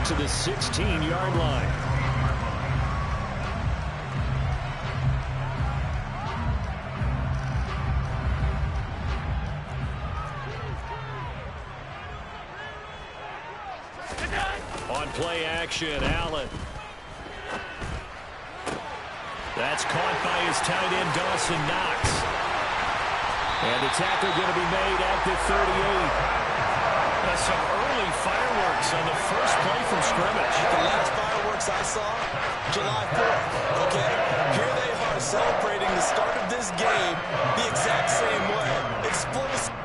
to the 16-yard line. On play action, Allen. That's caught by his tight end, Dawson Knox. And the tackle going to be made at the 38. That's some early fireworks on the first play from scrimmage. The last fireworks I saw, July 4th, okay? Here they are celebrating the start of this game the exact same way. Explosive.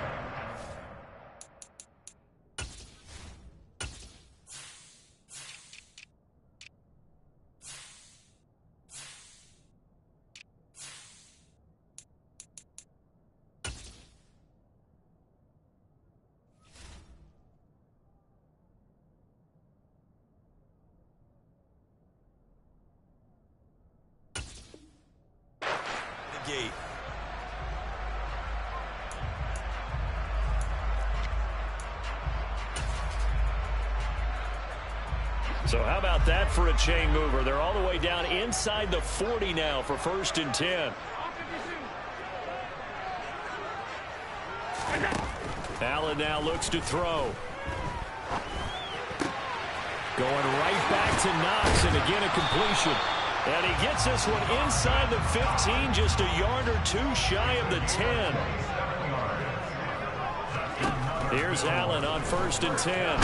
Gate. So how about that for a chain mover? They're all the way down inside the 40 now for 1st and 10. Allen now looks to throw. Going right back to Knox, and again a completion. And he gets this one inside the 15, just a yard or two shy of the 10. Here's Allen on 1st and 10.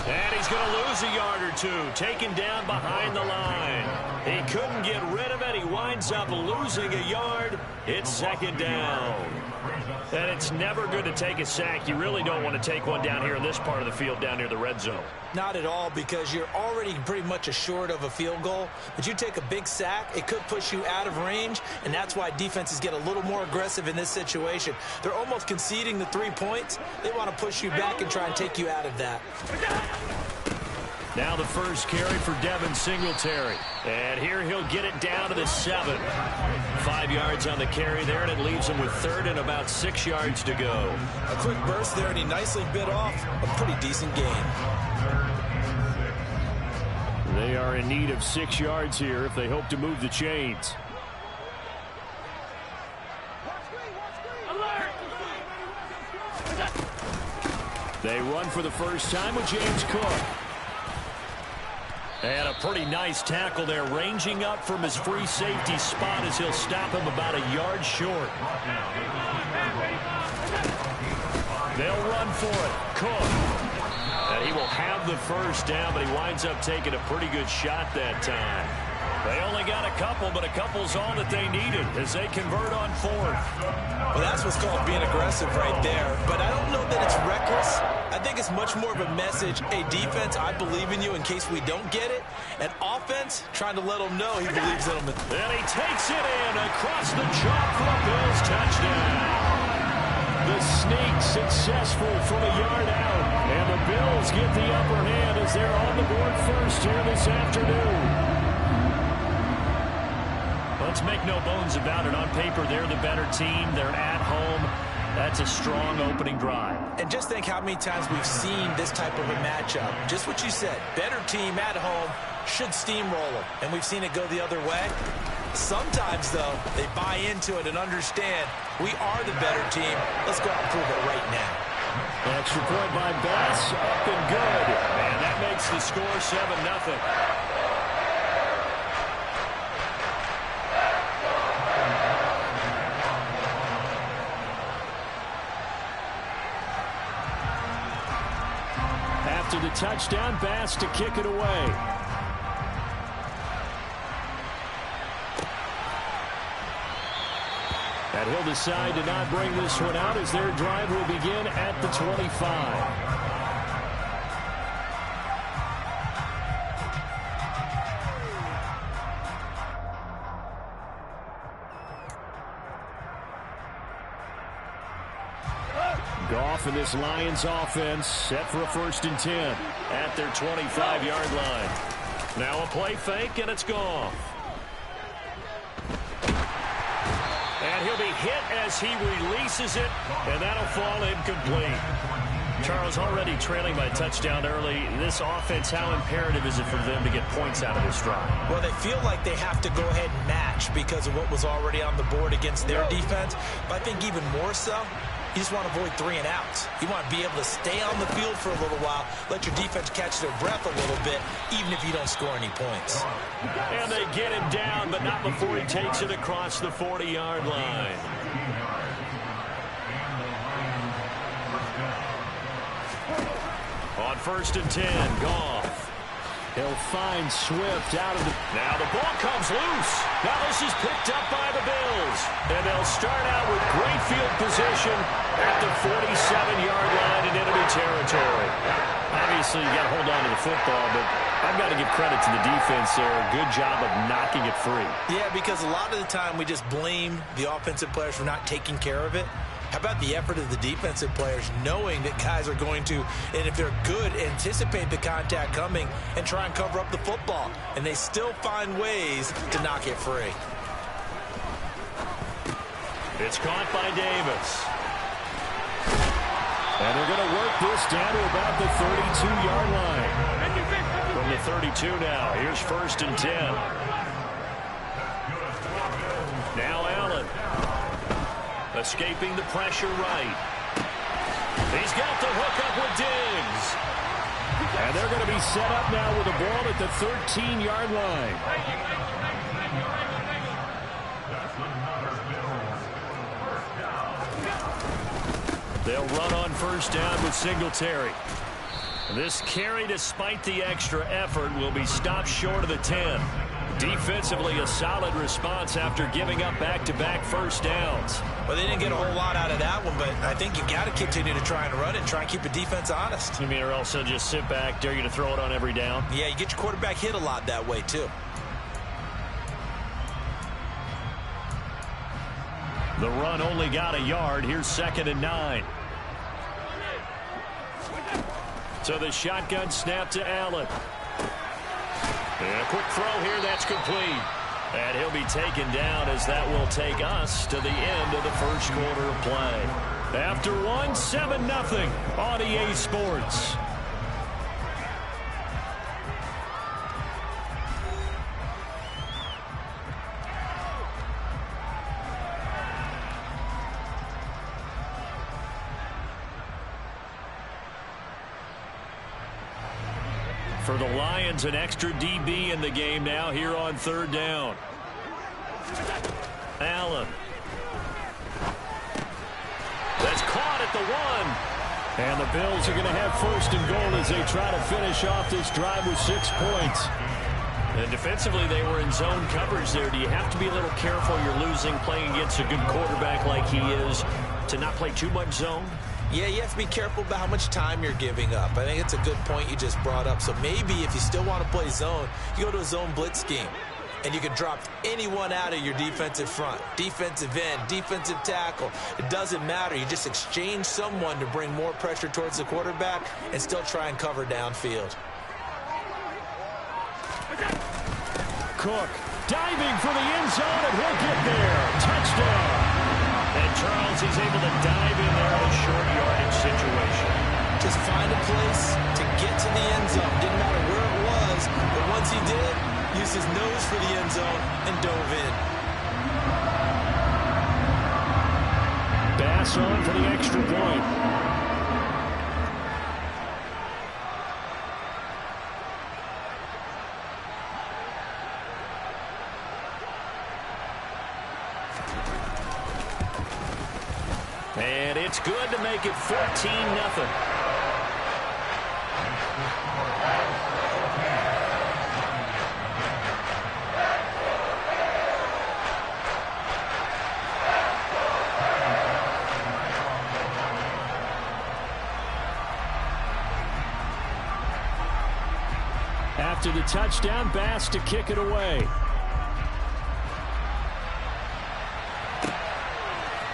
And he's going to lose a yard or two, taken down behind the line. He couldn't get rid of it. He winds up losing a yard. It's 2nd down. And it's never good to take a sack. You really don't want to take one down here in this part of the field down near the red zone. Not at all, because you're already pretty much assured of a field goal. But you take a big sack, it could push you out of range, and that's why defenses get a little more aggressive in this situation. They're almost conceding the 3 points. They want to push you back and try and take you out of that. Now the first carry for Devin Singletary. And here he'll get it down to the 7. 5 yards on the carry there, and it leaves him with 3rd and about 6 yards to go. A quick burst there, and he nicely bit off a pretty decent gain. They are in need of 6 yards here if they hope to move the chains. They run for the first time with James Cook. And a pretty nice tackle there, ranging up from his free safety spot as he'll stop him about a yard short. They'll run for it. Cook. And he will have the first down, but he winds up taking a pretty good shot that time. They only got a couple, but a couple's all that they needed as they convert on 4th. Well, that's what's called being aggressive right there. But I don't know that it's reckless. I think it's much more of a message. Hey, defense, I believe in you in case we don't get it. And offense, trying to let him know he believes in him. And he takes it in across the chalk for a Bills touchdown. The sneak successful from a yard out. And the Bills get the upper hand as they're on the board first here this afternoon. Let's make no bones about it. On paper, they're the better team. They're at home. That's a strong opening drive. And just think how many times we've seen this type of a matchup. Just what you said. Better team at home should steamroll them. And we've seen it go the other way. Sometimes, though, they buy into it and understand we are the better team. Let's go out and prove it right now. Extra point by Bass. Up and good. And that makes the score 7-0. After the touchdown, Bass to kick it away. And he'll decide to not bring this one out as their drive will begin at the 25. Goff and this Lions offense set for a 1st and 10 at their 25-yard line. Now a play fake, and it's Goff. And he'll be hit as he releases it, and that'll fall incomplete. Charles, already trailing by a touchdown early. This offense, how imperative is it for them to get points out of this drive? Well, they feel like they have to go ahead and match because of what was already on the board against their defense. But I think even more so, you just want to avoid 3 and outs. You want to be able to stay on the field for a little while, let your defense catch their breath a little bit, even if you don't score any points. And they get him down, but not before he takes it across the 40-yard line. On 1st and 10, Goff. He'll find Swift out of the... Now the ball comes loose. Now this is picked up by the Bills. And they'll start out with great field position at the 47-yard line in enemy territory. Obviously, you got to hold on to the football, but I've got to give credit to the defense there. Good job of knocking it free. Yeah, because a lot of the time we just blame the offensive players for not taking care of it. How about the effort of the defensive players knowing that guys are going to, and if they're good, anticipate the contact coming and try and cover up the football. And they still find ways to knock it free. It's caught by Davis. And they're going to work this down to about the 32-yard line. From the 32 now, here's 1st and 10. Now Allen. Escaping the pressure right. He's got the hook up with Diggs. And they're going to be set up now with the ball at the 13-yard line. They'll run on 1st down with Singletary. This carry, despite the extra effort, will be stopped short of the 10. Defensively, a solid response after giving up back-to-back 1st downs. Well, they didn't get a whole lot out of that one, but I think you got to continue to try and run it and try and keep the defense honest. You mean, or else they'll just sit back, dare you to throw it on every down? Yeah, you get your quarterback hit a lot that way, too. The run only got a yard. Here's 2nd and 9. So the shotgun snap to Allen. And a quick throw here, that's complete. And he'll be taken down as that will take us to the end of the 1st quarter of play. After 7-0 on EA Sports. For the Lions, an extra DB in the game now here on 3rd down. Allen. That's caught at the 1. And the Bills are going to have 1st and goal as they try to finish off this drive with 6 points. And defensively, they were in zone coverage there. Do you have to be a little careful? You're losing, playing against a good quarterback like he is, to not play too much zone? Yeah, you have to be careful about how much time you're giving up. I think it's a good point you just brought up. So maybe if you still want to play zone, you go to a zone blitz scheme. And you can drop anyone out of your defensive front. Defensive end, defensive tackle. It doesn't matter. You just exchange someone to bring more pressure towards the quarterback and still try and cover downfield. Cook diving for the end zone, and he'll get there. Touchdown. And Charles, he's able to dive in there in a short yardage situation. Just find a place to get to the end zone. Didn't matter where it was, but once he did, used his nose for the end zone and dove in. Bass on for the extra point. And it's good to make it 14-0. After the touchdown, Bass to kick it away.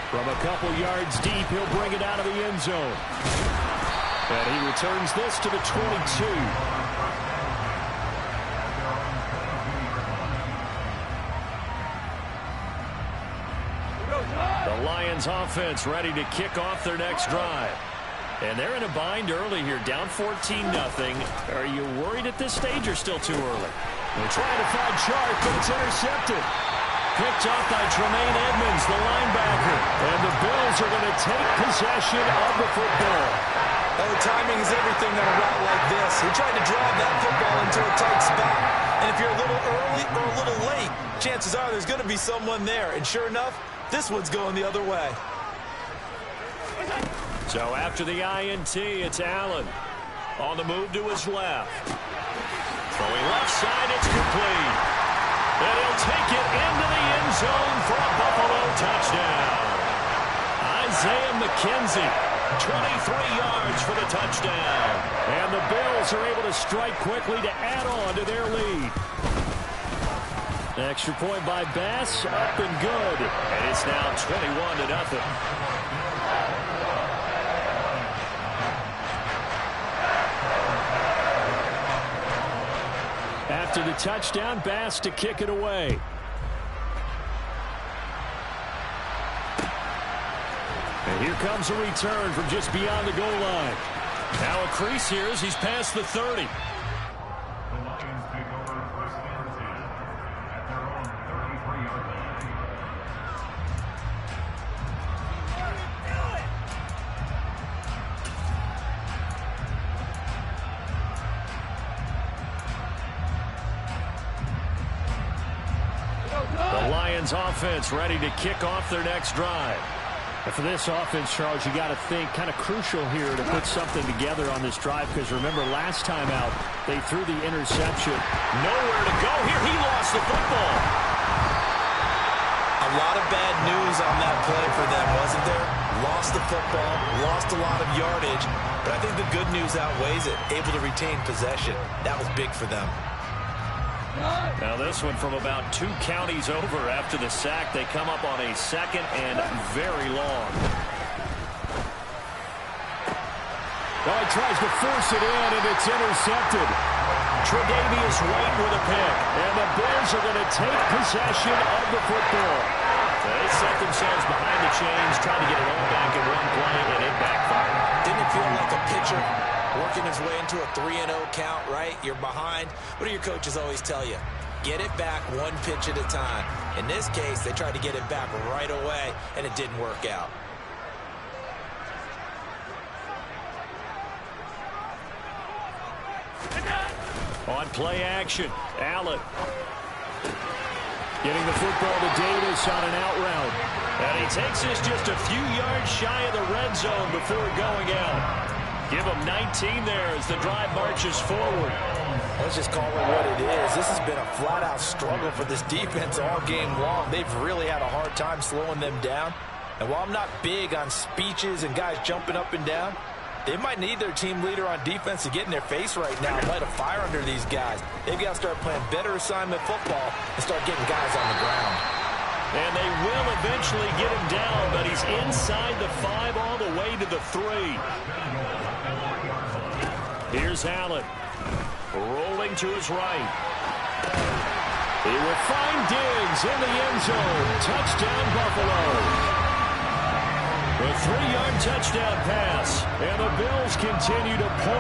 From a couple yards deep, he'll bring it out of the end zone. And he returns this to the 22. The Lions offense ready to kick off their next drive. And they're in a bind early here, down 14-0. Are you worried at this stage or still too early? They're trying to find Chark, but it's intercepted. Picked off by Tremaine Edmonds, the linebacker. And the Bills are going to take possession of the football. Oh, timing is everything on a route like this. He tried to drive that football into a tight spot. And if you're a little early or a little late, chances are there's going to be someone there. And sure enough, this one's going the other way. So after the INT, it's Allen. On the move to his left. Throwing left side, it's complete. And he'll take it into the end zone for a Buffalo touchdown. Isaiah McKenzie, 23 yards for the touchdown. And the Bills are able to strike quickly to add on to their lead. Extra point by Bass, up and good. And it's now 21-0. After the touchdown, Bass to kick it away. And here comes a return from just beyond the goal line. Now a crease here as he's past the 30. The Lions take over first and 10 at their own 33-yard line. The Lions offense ready to kick off their next drive. And for this offense, Charles, you got to think kind of crucial here to put something together on this drive, because remember last time out they threw the interception. Nowhere to go here. He lost the football. A lot of bad news on that play for them, wasn't there? Lost the football, lost a lot of yardage, but I think the good news outweighs it. Able to retain possession. That was big for them. Now this one from about 2 counties over after the sack. They come up on a second and very long. Well, he tries to force it in, and it's intercepted. Tre'Davious White with a pick. And the Bills are going to take possession of the football. They set themselves behind the chains, trying to get it all back in one play, and it backfired. Didn't it feel like a pitcher working his way into a 3-0 count, right? You're behind. What do your coaches always tell you? Get it back one pitch at a time. In this case, they tried to get it back right away, and it didn't work out. On play action, Allen. Getting the football to Davis on an out route. And he takes this just a few yards shy of the red zone before going out. Give him 19 there as the drive marches forward. Let's just call it what it is. This has been a flat-out struggle for this defense all game long. They've really had a hard time slowing them down. And while I'm not big on speeches and guys jumping up and down, they might need their team leader on defense to get in their face right now and light a fire under these guys. They've got to start playing better assignment football and start getting guys on the ground. And they will eventually get him down, but he's inside the 5 all the way to the 3. Here's Allen. Rolling to his right. He will find Diggs in the end zone. Touchdown, Buffalo. A 3-yard touchdown pass. And the Bills continue to pull.